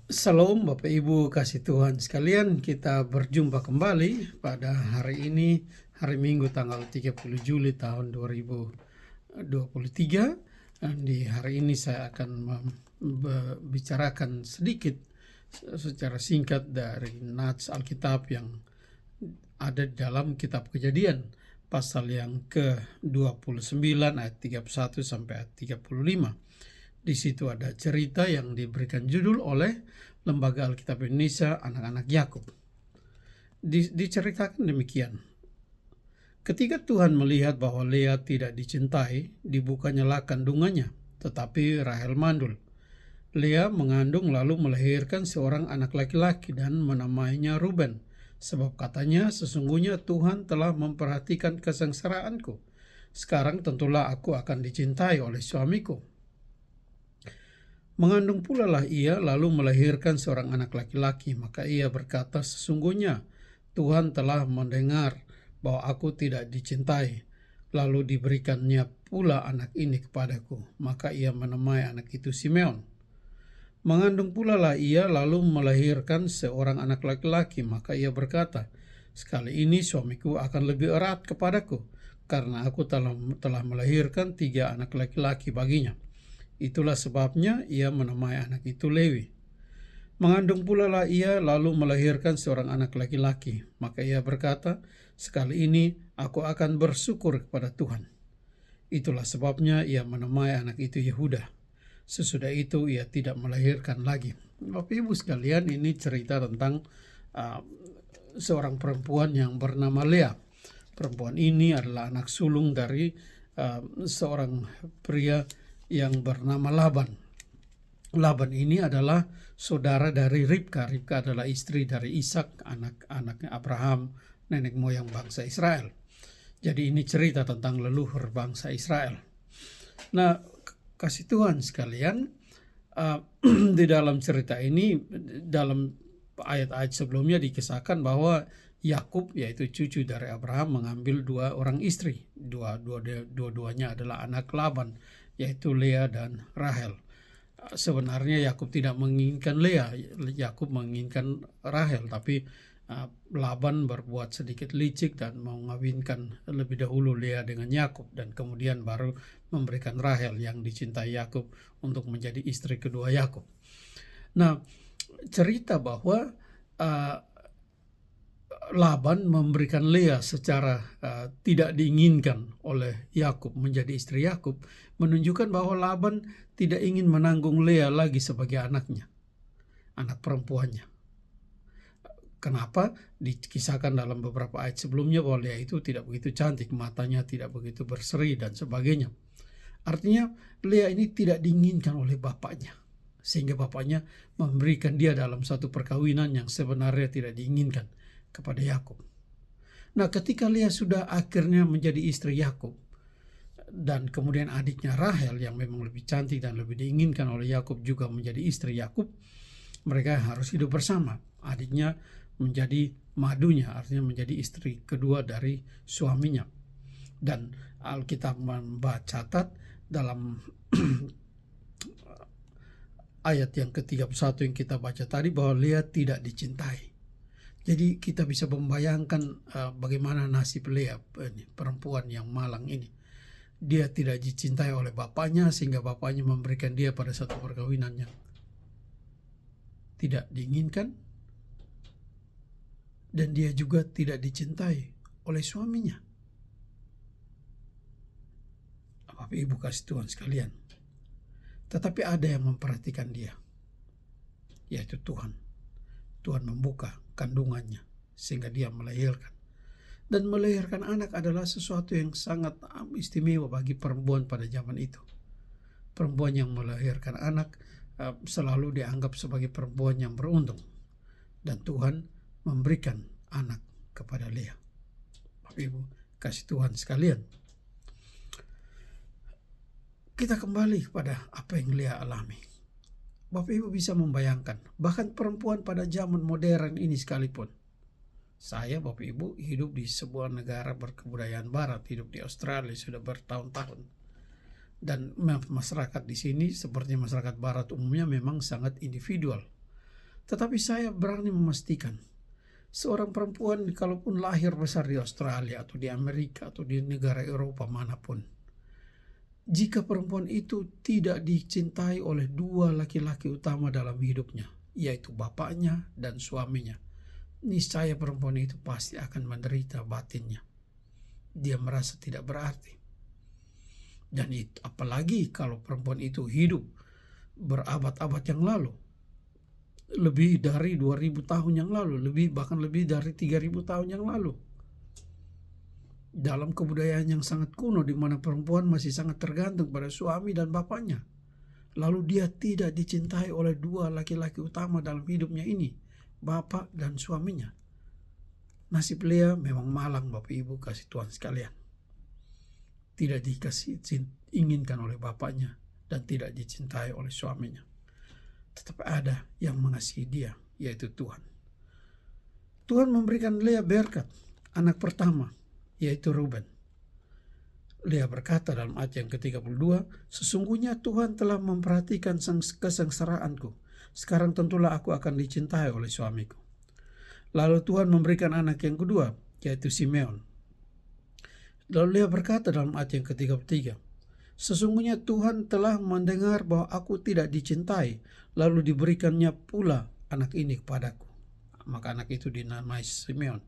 Salam Bapak Ibu kasih Tuhan sekalian, kita berjumpa kembali pada hari ini, hari Minggu tanggal 30 Juli tahun 2023. Dan di hari ini saya akan membicarakan sedikit secara singkat dari nats Alkitab yang ada dalam kitab Kejadian pasal yang ke-29 ayat 31 sampai ayat 35. Di situ ada cerita yang diberikan judul oleh Lembaga Alkitab Indonesia Anak-anak Yakub. Diceritakan demikian. Ketika Tuhan melihat bahwa Lea tidak dicintai, dibukanyalah kandungannya, tetapi Rahel mandul. Lea mengandung lalu melahirkan seorang anak laki-laki dan menamainya Ruben, sebab katanya sesungguhnya Tuhan telah memperhatikan kesengsaraanku. Sekarang tentulah aku akan dicintai oleh suamiku. Mengandung pula lah ia lalu melahirkan seorang anak laki-laki, maka ia berkata, sesungguhnya Tuhan telah mendengar bahwa aku tidak dicintai, lalu diberikannya pula anak ini kepadaku, maka ia menamai anak itu Simeon. Mengandung pula lah ia lalu melahirkan seorang anak laki-laki, maka ia berkata, sekali ini suamiku akan lebih erat kepadaku, karena aku telah melahirkan 3 anak laki-laki baginya. Itulah sebabnya ia menamai anak itu Lewi. Mengandung pula lah ia lalu melahirkan seorang anak laki-laki. Maka ia berkata, sekali ini aku akan bersyukur kepada Tuhan. Itulah sebabnya ia menamai anak itu Yehuda. Sesudah itu ia tidak melahirkan lagi. Bapak Ibu sekalian, ini cerita tentang seorang perempuan yang bernama Lea. Perempuan ini adalah anak sulung dari seorang pria yang bernama Laban. Laban ini adalah saudara dari Ribka. Ribka adalah istri dari Ishak, anak-anaknya Abraham, nenek moyang bangsa Israel. Jadi ini cerita tentang leluhur bangsa Israel. Nah, kasih Tuhan sekalian, di dalam cerita ini, dalam ayat-ayat sebelumnya dikisahkan bahwa Yakub, yaitu cucu dari Abraham, mengambil 2 orang istri. Dua-duanya adalah anak Laban, yaitu Lea dan Rahel. Sebenarnya Yakub tidak menginginkan Lea, Yakub menginginkan Rahel, tapi Laban berbuat sedikit licik dan mengawinkan lebih dahulu Lea dengan Yakub, dan kemudian baru memberikan Rahel yang dicintai Yakub untuk menjadi istri kedua Yakub. Nah, cerita bahwa Laban memberikan Lea secara tidak diinginkan oleh Yakub menjadi istri Yakub, menunjukkan bahwa Laban tidak ingin menanggung Lea lagi sebagai anaknya, anak perempuannya. Kenapa? Dikisahkan dalam beberapa ayat sebelumnya bahwa Lea itu tidak begitu cantik, matanya tidak begitu berseri dan sebagainya. Artinya Lea ini tidak diinginkan oleh bapaknya, sehingga bapaknya memberikan dia dalam satu perkawinan yang sebenarnya tidak diinginkan kepada Yakub. Nah, ketika Lea sudah akhirnya menjadi istri Yakub, dan kemudian adiknya Rahel yang memang lebih cantik dan lebih diinginkan oleh Yakub juga menjadi istri Yakub, mereka harus hidup bersama. Adiknya menjadi madunya, artinya menjadi istri kedua dari suaminya. Dan Alkitab mencatat dalam ayat yang ke-31 yang kita baca tadi bahwa Lea tidak dicintai. Jadi kita bisa membayangkan bagaimana nasib Lea, perempuan yang malang ini. Dia tidak dicintai oleh bapaknya, sehingga bapaknya memberikan dia pada satu perkawinan yang tidak diinginkan. Dan dia juga tidak dicintai oleh suaminya. Bapak Ibu kasih Tuhan sekalian. Tetapi ada yang memperhatikan dia, yaitu Tuhan. Tuhan membuka kandungannya sehingga dia melahirkan. Dan melahirkan anak adalah sesuatu yang sangat istimewa bagi perempuan pada zaman itu. Perempuan yang melahirkan anak selalu dianggap sebagai perempuan yang beruntung. Dan Tuhan memberikan anak kepada Lea. Bapak Ibu kasih Tuhan sekalian. Kita kembali kepada apa yang Lea alami. Bapak Ibu bisa membayangkan, bahkan perempuan pada zaman modern ini sekalipun. Saya, Bapak Ibu, hidup di sebuah negara berkebudayaan barat, hidup di Australia sudah bertahun-tahun. Dan masyarakat di sini seperti masyarakat barat umumnya memang sangat individual. Tetapi saya berani memastikan, seorang perempuan kalaupun lahir besar di Australia atau di Amerika atau di negara Eropa manapun, jika perempuan itu tidak dicintai oleh dua laki-laki utama dalam hidupnya, yaitu bapaknya dan suaminya, niscaya perempuan itu pasti akan menderita batinnya. Dia merasa tidak berarti. Dan itu, apalagi kalau perempuan itu hidup berabad-abad yang lalu, lebih dari 2000 tahun yang lalu, bahkan lebih dari 3000 tahun yang lalu. Dalam kebudayaan yang sangat kuno di mana perempuan masih sangat tergantung pada suami dan bapaknya. Lalu dia tidak dicintai oleh dua laki-laki utama dalam hidupnya ini, bapak dan suaminya. Nasib Lea memang malang, Bapak Ibu kasih Tuhan sekalian. Tidak inginkan oleh bapaknya dan tidak dicintai oleh suaminya. Tetapi ada yang mengasihi dia, yaitu Tuhan. Tuhan memberikan Lea berkat, anak pertama, yaitu Ruben. Lea berkata dalam ayat yang ke-32, sesungguhnya Tuhan telah memperhatikan kesengsaraanku. Sekarang tentulah aku akan dicintai oleh suamiku. Lalu Tuhan memberikan anak yang kedua, yaitu Simeon. Lalu Lea berkata dalam ayat yang ke-33, sesungguhnya Tuhan telah mendengar bahwa aku tidak dicintai, lalu diberikannya pula anak ini kepadaku. Maka anak itu dinamai Simeon.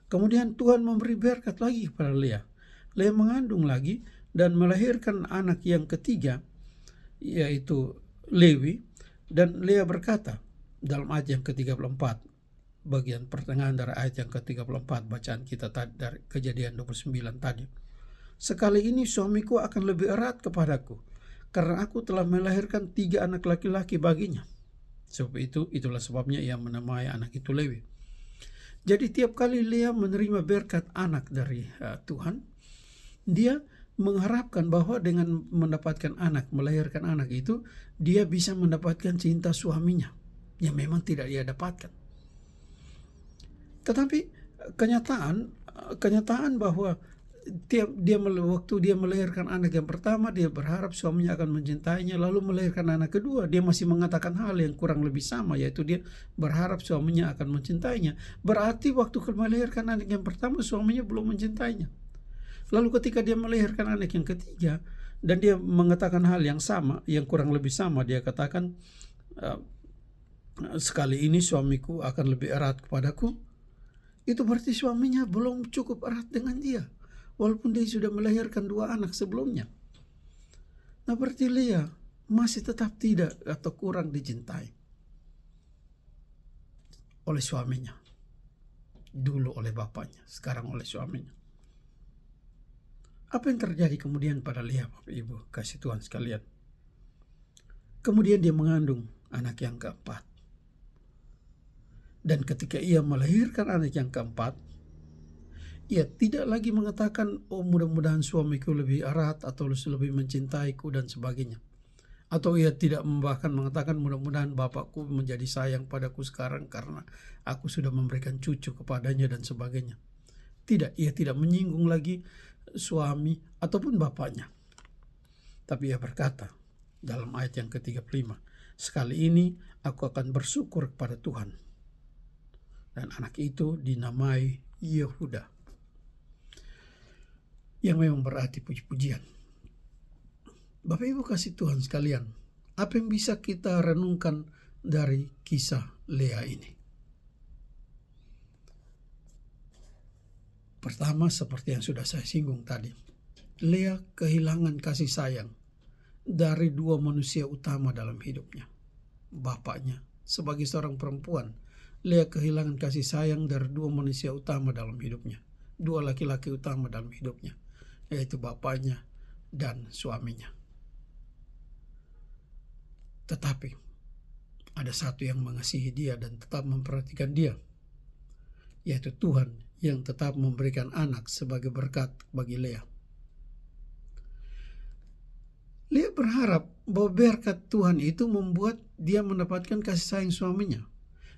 Kemudian Tuhan memberi berkat lagi kepada Lea. Lea mengandung lagi dan melahirkan anak yang ketiga, yaitu Lewi. Dan Lea berkata dalam ayat yang ke-34, bagian pertengahan dari ayat yang ke-34 bacaan kita tadi dari Kejadian 29 tadi. Sekali ini suamiku akan lebih erat kepadaku, karena aku telah melahirkan 3 anak laki-laki baginya. Sebab itulah sebabnya ia menamai anak itu Lewi. Jadi tiap kali Lea menerima berkat anak dari Tuhan, dia mengharapkan bahwa dengan mendapatkan anak, melahirkan anak itu, dia bisa mendapatkan cinta suaminya yang memang tidak dia dapatkan. Tetapi kenyataan bahwa waktu dia melahirkan anak yang pertama, dia berharap suaminya akan mencintainya, lalu melahirkan anak kedua, dia masih mengatakan hal yang kurang lebih sama, yaitu dia berharap suaminya akan mencintainya. Berarti waktu melahirkan anak yang pertama, suaminya belum mencintainya. Lalu ketika dia melahirkan anak yang ketiga, dan dia mengatakan hal yang sama, yang kurang lebih sama, dia katakan, sekali ini suamiku akan lebih erat kepadaku. Itu berarti suaminya belum cukup erat dengan dia, walaupun dia sudah melahirkan 2 anak sebelumnya. Nah, berarti Lea masih tetap tidak atau kurang dicintai oleh suaminya. Dulu oleh bapaknya, sekarang oleh suaminya. Apa yang terjadi kemudian pada Lea, Bapak Ibu kasih Tuhan sekalian? Kemudian dia mengandung anak yang keempat. Dan ketika ia melahirkan anak yang keempat, ia tidak lagi mengatakan, oh mudah-mudahan suamiku lebih erat atau lebih mencintaiku dan sebagainya. Atau ia tidak bahkan mengatakan, mudah-mudahan bapakku menjadi sayang padaku sekarang karena aku sudah memberikan cucu kepadanya dan sebagainya. Tidak, ia tidak menyinggung lagi suami ataupun bapaknya. Tapi ia berkata dalam ayat yang ke-35, sekali ini aku akan bersyukur kepada Tuhan. Dan anak itu dinamai Yehuda, yang memang berarti puji-pujian. Bapak Ibu kasih Tuhan sekalian, apa yang bisa kita renungkan dari kisah Lea ini? Pertama, seperti yang sudah saya singgung tadi, Lea kehilangan kasih sayang dari 2 manusia utama dalam hidupnya. Bapaknya, sebagai seorang perempuan, Lea kehilangan kasih sayang dari 2 manusia utama dalam hidupnya. 2 laki-laki utama dalam hidupnya, yaitu bapaknya dan suaminya. Tetapi ada satu yang mengasihi dia dan tetap memperhatikan dia, yaitu Tuhan yang tetap memberikan anak sebagai berkat bagi Lea. Lea berharap bahwa berkat Tuhan itu membuat dia mendapatkan kasih sayang suaminya.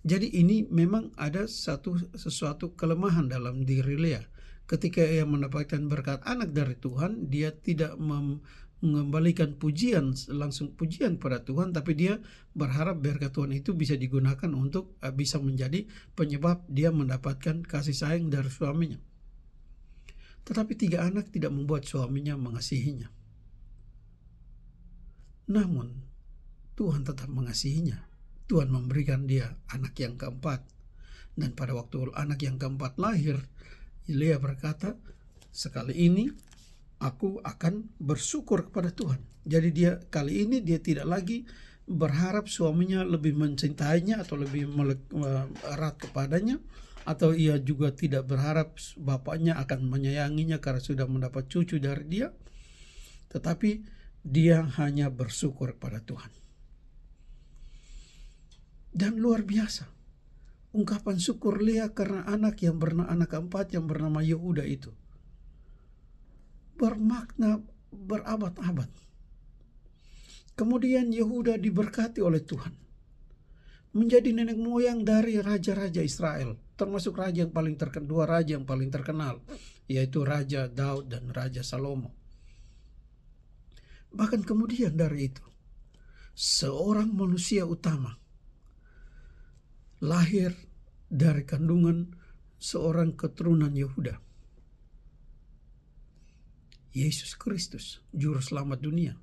Jadi ini memang ada sesuatu kelemahan dalam diri Lea. Ketika ia mendapatkan berkat anak dari Tuhan, dia tidak mengembalikan pujian, langsung pujian pada Tuhan, tapi dia berharap berkat Tuhan itu bisa digunakan untuk bisa menjadi penyebab dia mendapatkan kasih sayang dari suaminya. Tetapi 3 anak tidak membuat suaminya mengasihinya. Namun Tuhan tetap mengasihinya. Tuhan memberikan dia anak yang keempat. Dan pada waktu anak yang keempat lahir, Lea berkata, sekali ini aku akan bersyukur kepada Tuhan. Jadi kali ini dia tidak lagi berharap suaminya lebih mencintainya atau lebih erat kepadanya, atau ia juga tidak berharap bapaknya akan menyayanginya karena sudah mendapat cucu dari dia. Tetapi dia hanya bersyukur kepada Tuhan. Dan luar biasa, ungkapan syukur Lea karena anak keempat yang bernama Yehuda itu bermakna berabad-abad. Kemudian Yehuda diberkati oleh Tuhan, menjadi nenek moyang dari raja-raja Israel, termasuk raja yang paling terkenal, 2 raja yang paling terkenal, yaitu Raja Daud dan Raja Salomo. Bahkan kemudian dari itu, seorang manusia utama lahir dari kandungan seorang keturunan Yehuda, Yesus Kristus, juru selamat dunia,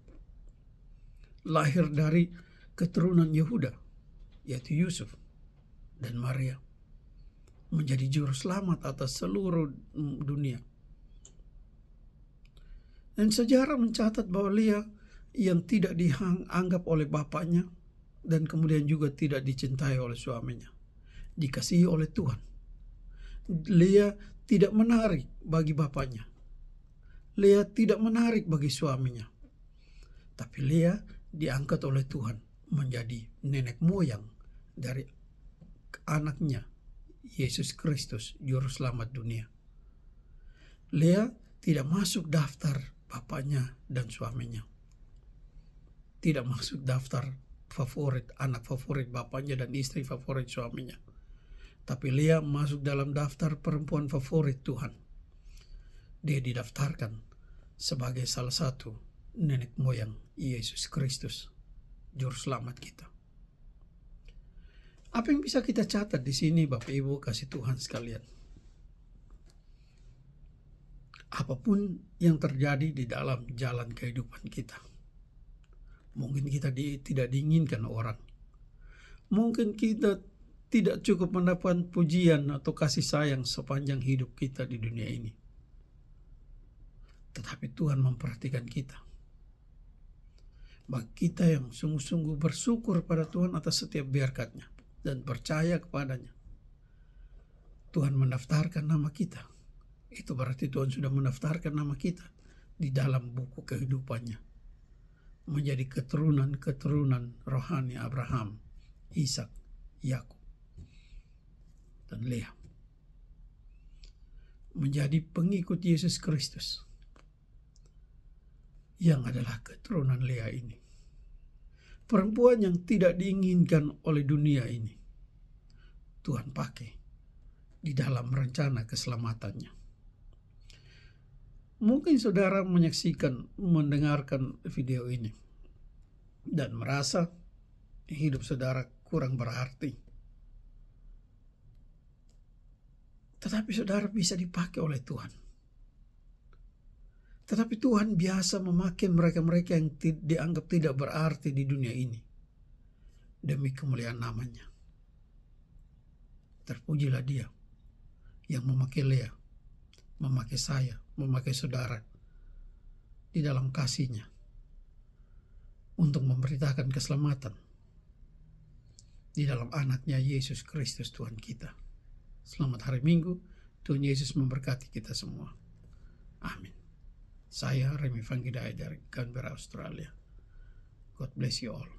lahir dari keturunan Yehuda, yaitu Yusuf dan Maria, menjadi juru selamat atas seluruh dunia. Dan sejarah mencatat bahwa Lea yang tidak dianggap oleh bapaknya dan kemudian juga tidak dicintai oleh suaminya, dikasihi oleh Tuhan. Lea tidak menarik bagi bapaknya. Lea tidak menarik bagi suaminya. Tapi Lea diangkat oleh Tuhan menjadi nenek moyang dari anaknya, Yesus Kristus, juru selamat dunia. Lea tidak masuk daftar bapaknya dan suaminya. Tidak masuk daftar anak favorit bapaknya dan istri favorit suaminya. Tapi Lea masuk dalam daftar perempuan favorit Tuhan. Dia didaftarkan sebagai salah satu nenek moyang Yesus Kristus, juru selamat kita. Apa yang bisa kita catat di sini, Bapak Ibu kasih Tuhan sekalian? Apapun yang terjadi di dalam jalan kehidupan kita, mungkin kita tidak diinginkan orang, mungkin kita tidak cukup mendapat pujian atau kasih sayang sepanjang hidup kita di dunia ini. Tetapi Tuhan memperhatikan kita. Bagi kita yang sungguh-sungguh bersyukur pada Tuhan atas setiap berkat-Nya dan percaya kepadanya, Tuhan mendaftarkan nama kita. Itu berarti Tuhan sudah mendaftarkan nama kita di dalam buku kehidupannya, menjadi keturunan rohani Abraham, Ishak, Yakub, dan Lea, menjadi pengikut Yesus Kristus yang adalah keturunan Lea ini. Perempuan yang tidak diinginkan oleh dunia ini, Tuhan pakai di dalam rencana keselamatannya. Mungkin saudara mendengarkan video ini dan merasa hidup saudara kurang berarti. Tetapi saudara bisa dipakai oleh Tuhan. Tetapi Tuhan biasa memakai mereka-mereka yang dianggap tidak berarti di dunia ini demi kemuliaan namanya. Terpujilah Dia yang memakai Lea, memakai saya, memakai saudara di dalam kasih-Nya untuk memberitakan keselamatan di dalam anaknya Yesus Kristus Tuhan kita. Selamat hari Minggu. Tuhan Yesus memberkati kita semua. Amin. Saya Remy Vanggidai dari Canberra, Australia. God bless you all.